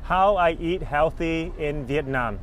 How I eat healthy in Vietnam.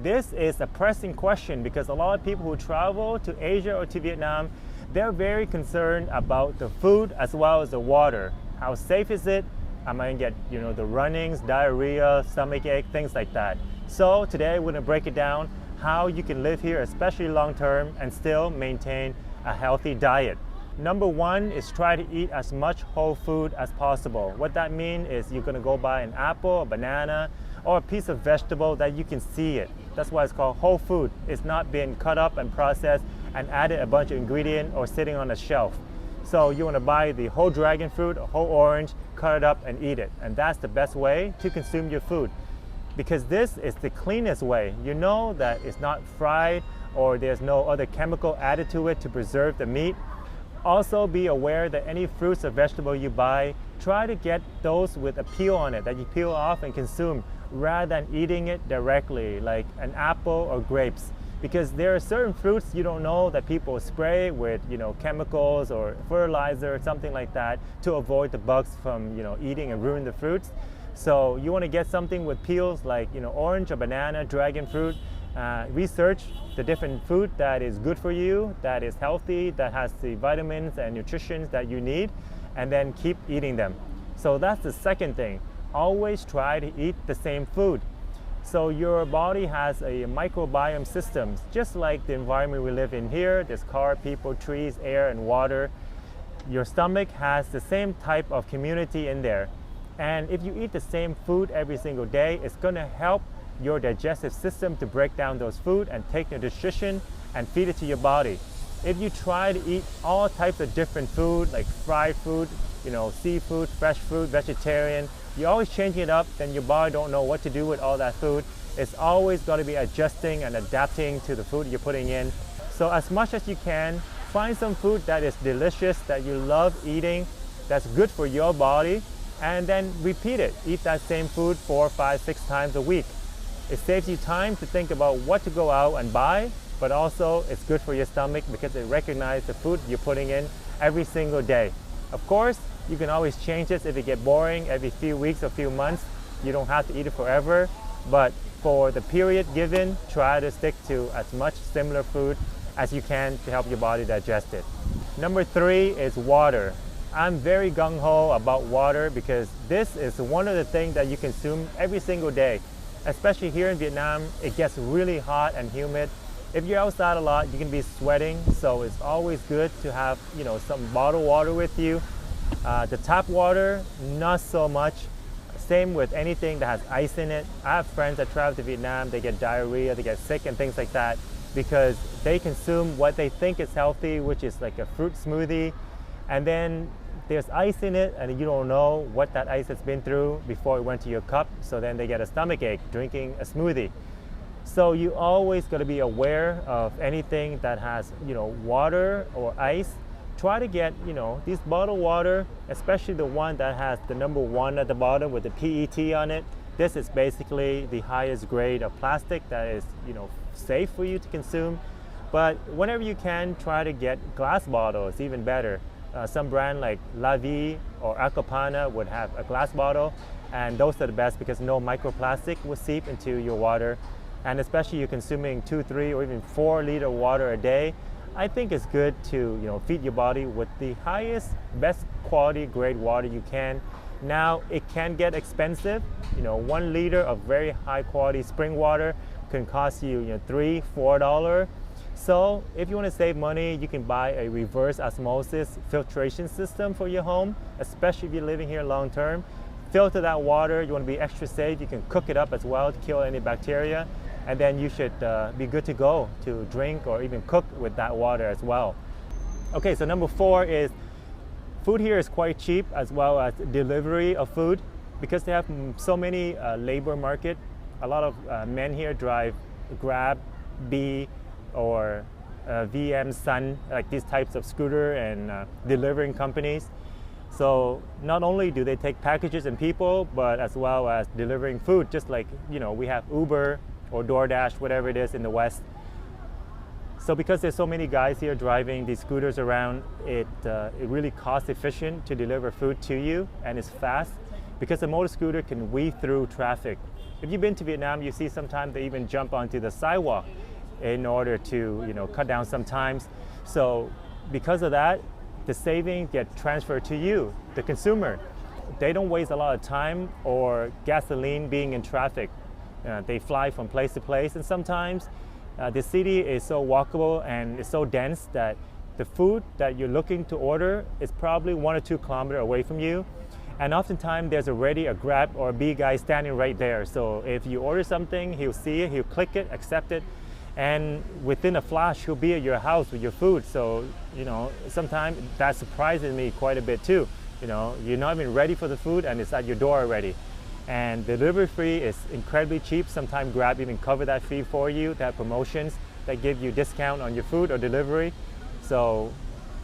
This is a pressing question because a lot of people who travel to Asia or to Vietnam, they're very concerned about the food as well as the water. How safe is it? Am I gonna get the runnings, diarrhea, stomach ache, things like that. So today we're gonna break it down how you can live here, especially long term, and still maintain a healthy diet. Number one is try to eat as much whole food as possible. What that means is you're gonna go buy an apple, a banana, or a piece of vegetable that you can see it. That's why it's called whole food. It's not being cut up and processed and added a bunch of ingredients or sitting on a shelf. So you wanna buy the whole dragon fruit, a whole orange, cut it up and eat it. And that's the best way to consume your food. Because this is the cleanest way. You know that it's not fried or there's no other chemical added to it to preserve the meat. Also be aware that any fruits or vegetable you buy, try to get those with a peel on it that you peel off and consume rather than eating it directly, like an apple or grapes. Because there are certain fruits you don't know that people spray with chemicals or fertilizer or something like that to avoid the bugs from eating and ruin the fruits. So you want to get something with peels like orange or banana, dragon fruit. Research the different food that is good for you, that is healthy, that has the vitamins and nutrition that you need, and then keep eating them. So that's the second thing. Always try to eat the same food. So your body has a microbiome system, just like the environment we live in here. There's car, people, trees, air, and water. Your stomach has the same type of community in there. And if you eat the same food every single day, it's gonna help your digestive system to break down those food and take the nutrition and feed it to your body. If you try to eat all types of different food, like fried food, seafood, fresh food, vegetarian, you're always changing it up, then your body don't know what to do with all that food. It's always got to be adjusting and adapting to the food you're putting in. So as much as you can, find some food that is delicious, that you love eating, that's good for your body, and then repeat it. Eat that same food 4, 5, 6 times a week. It saves you time to think about what to go out and buy, but also it's good for your stomach because it recognizes the food you're putting in every single day. Of course, you can always change this if it gets boring every few weeks or few months. You don't have to eat it forever, but for the period given, try to stick to as much similar food as you can to help your body digest it. Number 3 is water. I'm very gung-ho about water because this is one of the things that you consume every single day. Especially here in Vietnam, it gets really hot and humid. If you're outside a lot, you can be sweating, so it's always good to have some bottled water with you. The tap water, not so much. Same with anything that has ice in it. I have friends that travel to Vietnam, they get diarrhea, they get sick and things like that because they consume what they think is healthy, which is like a fruit smoothie, and then there's ice in it and you don't know what that ice has been through before it went to your cup, so then they get a stomach ache drinking a smoothie. So you always got to be aware of anything that has water or ice. Try to get these bottled water, especially the one that has the number 1 at the bottom with the PET on it. This is basically the highest grade of plastic that is safe for you to consume. But whenever you can, try to get glass bottles, even better. Some brand like La Vie or Acapana would have a glass bottle, and those are the best because no microplastic will seep into your water. And especially you're consuming 2, 3, or even 4 liter water a day, I think it's good to feed your body with the highest, best quality grade water you can. Now it can get expensive. 1 liter of very high quality spring water can cost you $3, $4. So if you want to save money, you can buy a reverse osmosis filtration system for your home, especially if you're living here long term. Filter that water. You want to be extra safe. You can cook it up as well to kill any bacteria, and then you should be good to go to drink or even cook with that water as well. Okay, so number 4 is food here is quite cheap, as well as delivery of food because they have so many labor market. A lot of men here drive Grab, Bee, or VM, Sun, like these types of scooter and delivering companies. So not only do they take packages and people, but as well as delivering food, just like we have Uber or DoorDash, whatever it is in the West. So because there's so many guys here driving these scooters around, it really cost efficient to deliver food to you, and it's fast. because a motor scooter can weave through traffic. If you've been to Vietnam, you see sometimes they even jump onto the sidewalk in order to cut down some times. So because of that, the savings get transferred to you, the consumer. They don't waste a lot of time or gasoline being in traffic. They fly from place to place, and sometimes the city is so walkable and it's so dense that the food that you're looking to order is probably 1 or 2 kilometers away from you. And oftentimes there's already a Grab or a B guy standing right there. So if you order something, he'll see it, he'll click it, accept it, and within a flash, he'll be at your house with your food. So, sometimes that surprises me quite a bit too. You're not even ready for the food and it's at your door already. And delivery fee is incredibly cheap. Sometimes Grab even cover that fee for you. They have promotions that give you discount on your food or delivery. So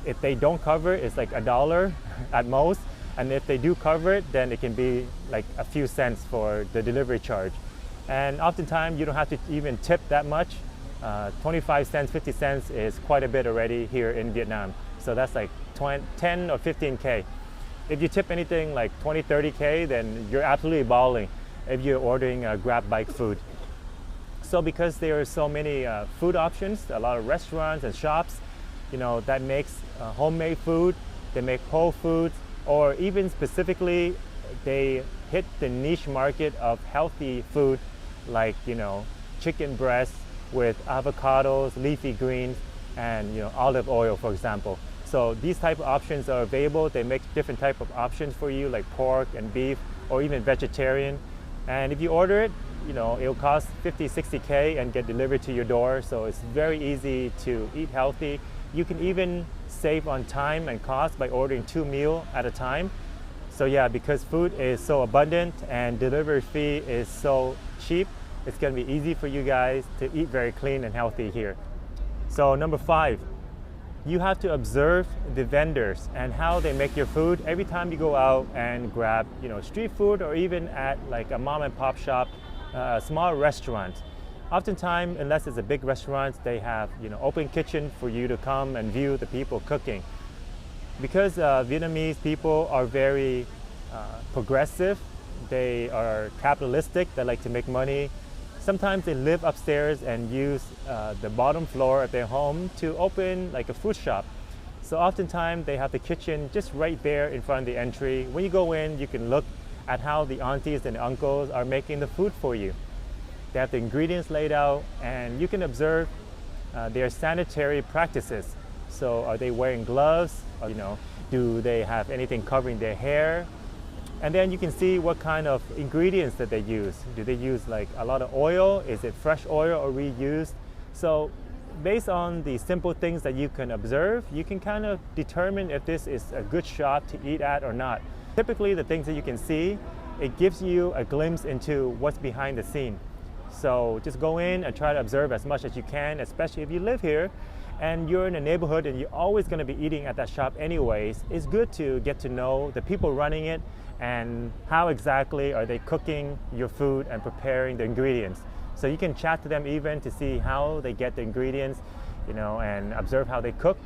if they don't cover it, it's like $1 at most. And if they do cover it, then it can be like a few cents for the delivery charge. And oftentimes you don't have to even tip that much. 25 cents, 50 cents is quite a bit already here in Vietnam. So that's like 10 or 15K. If you tip anything like 20, 30K, then you're absolutely balling if you're ordering Grab bike food. So because there are so many food options, a lot of restaurants and shops, that makes homemade food, they make whole foods, or even specifically, they hit the niche market of healthy food like, chicken breast with avocados, leafy greens, and olive oil, for example. So these type of options are available. They make different type of options for you, like pork and beef, or even vegetarian. And if you order it, it'll cost 50, 60K and get delivered to your door. So it's very easy to eat healthy. You can even save on time and cost by ordering 2 meals at a time. So yeah, because food is so abundant and delivery fee is so cheap, it's gonna be easy for you guys to eat very clean and healthy here. So number 5, you have to observe the vendors and how they make your food every time you go out and grab, street food, or even at like a mom and pop shop, a small restaurant. Oftentimes, unless it's a big restaurant, they have open kitchen for you to come and view the people cooking. Because Vietnamese people are very progressive, they are capitalistic, they like to make money. Sometimes they live upstairs and use the bottom floor of their home to open like a food shop. So oftentimes they have the kitchen just right there in front of the entry. When you go in, you can look at how the aunties and uncles are making the food for you. They have the ingredients laid out, and you can observe their sanitary practices. So are they wearing gloves? Or, do they have anything covering their hair? And then you can see what kind of ingredients that they use. Do they use like a lot of oil? Is it fresh oil or reused? So based on the simple things that you can observe, you can kind of determine if this is a good shop to eat at or not. Typically the things that you can see, it gives you a glimpse into what's behind the scene. So just go in and try to observe as much as you can, especially if you live here and you're in a neighborhood and you're always going to be eating at that shop anyways. It's good to get to know the people running it and how exactly are they cooking your food and preparing the ingredients. So you can chat to them even to see how they get the ingredients, and observe how they cook.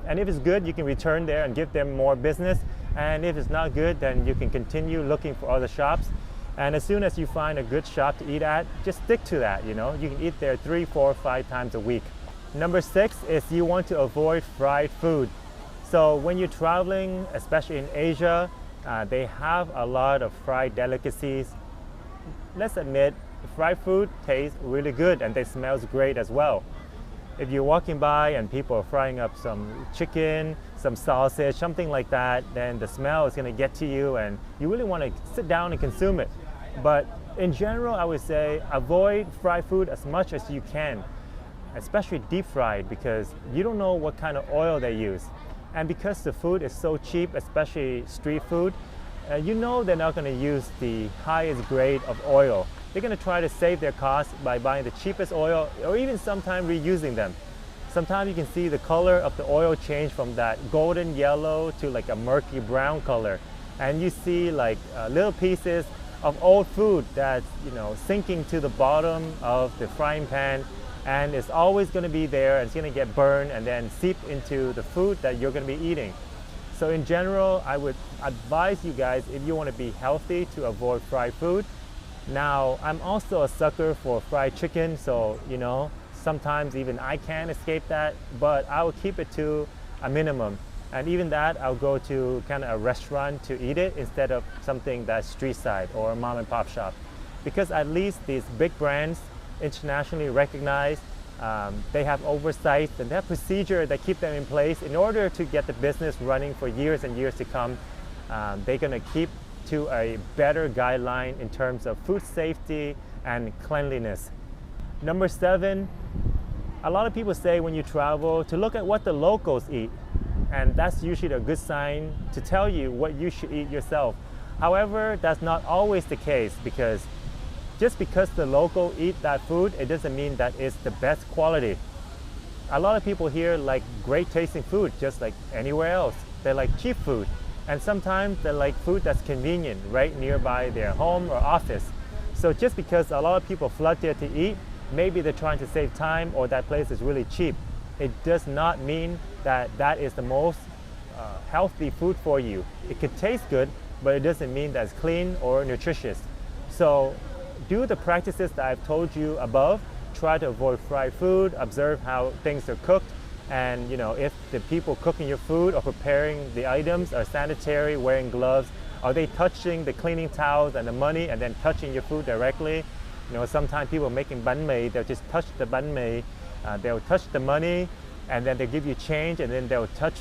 And if it's good, you can return there and give them more business. And if it's not good, then you can continue looking for other shops. And as soon as you find a good shop to eat at, just stick to that, You can eat there 3, 4, 5 times a week. Number 6 is you want to avoid fried food. So when you're traveling, especially in Asia, they have a lot of fried delicacies. Let's admit, fried food tastes really good and they smells great as well. If you're walking by and people are frying up some chicken, some sausage, something like that, then the smell is going to get to you and you really want to sit down and consume it. But in general, I would say avoid fried food as much as you can, especially deep fried, because you don't know what kind of oil they use. And because the food is so cheap, especially street food, they're not going to use the highest grade of oil. They're going to try to save their costs by buying the cheapest oil or even sometimes reusing them. Sometimes you can see the color of the oil change from that golden yellow to like a murky brown color. And you see like little pieces of old food that's sinking to the bottom of the frying pan, and it's always going to be there and it's going to get burned and then seep into the food that you're going to be eating. So in general, I would advise you guys, if you want to be healthy, to avoid fried food. Now, I'm also a sucker for fried chicken, so sometimes even I can escape that, but I will keep it to a minimum. And even that, I'll go to kind of a restaurant to eat it instead of something that's street side or a mom and pop shop. Because at least these big brands, internationally recognized, they have oversight and they have procedure that keep them in place in order to get the business running for years and years to come. They're going to keep to a better guideline in terms of food safety and cleanliness. Number 7, a lot of people say when you travel to look at what the locals eat, and that's usually a good sign to tell you what you should eat yourself. However, that's not always the case, because just because the local eat that food, it doesn't mean that it's the best quality. A lot of people here like great tasting food just like anywhere else. They like cheap food, and sometimes they like food that's convenient right nearby their home or office. So just because a lot of people flood there to eat, maybe they're trying to save time or that place is really cheap. It does not mean that that is the most healthy food for you. It could taste good, but it doesn't mean that it's clean or nutritious. So do the practices that I've told you above. Try to avoid fried food, observe how things are cooked, and if the people cooking your food or preparing the items are sanitary, wearing gloves, are they touching the cleaning towels and the money and then touching your food directly? Sometimes people making banh mi, they'll just touch the banh mi, they'll touch the money, and then they'll give you change, and then they'll touch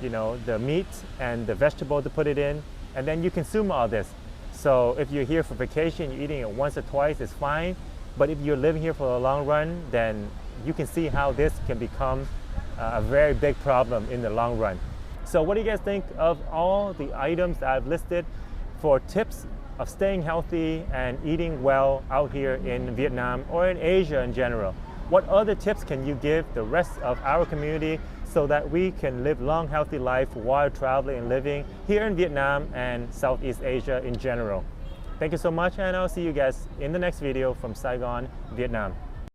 the meat and the vegetable to put it in, and then you consume all this. So if you're here for vacation, you're eating it once or twice, it's fine. But if you're living here for the long run, then you can see how this can become a very big problem in the long run. So what do you guys think of all the items that I've listed for tips of staying healthy and eating well out here in Vietnam or in Asia in general? What other tips can you give the rest of our community so that we can live long, healthy life while traveling and living here in Vietnam and Southeast Asia in general? Thank you so much, and I'll see you guys in the next video from Saigon, Vietnam.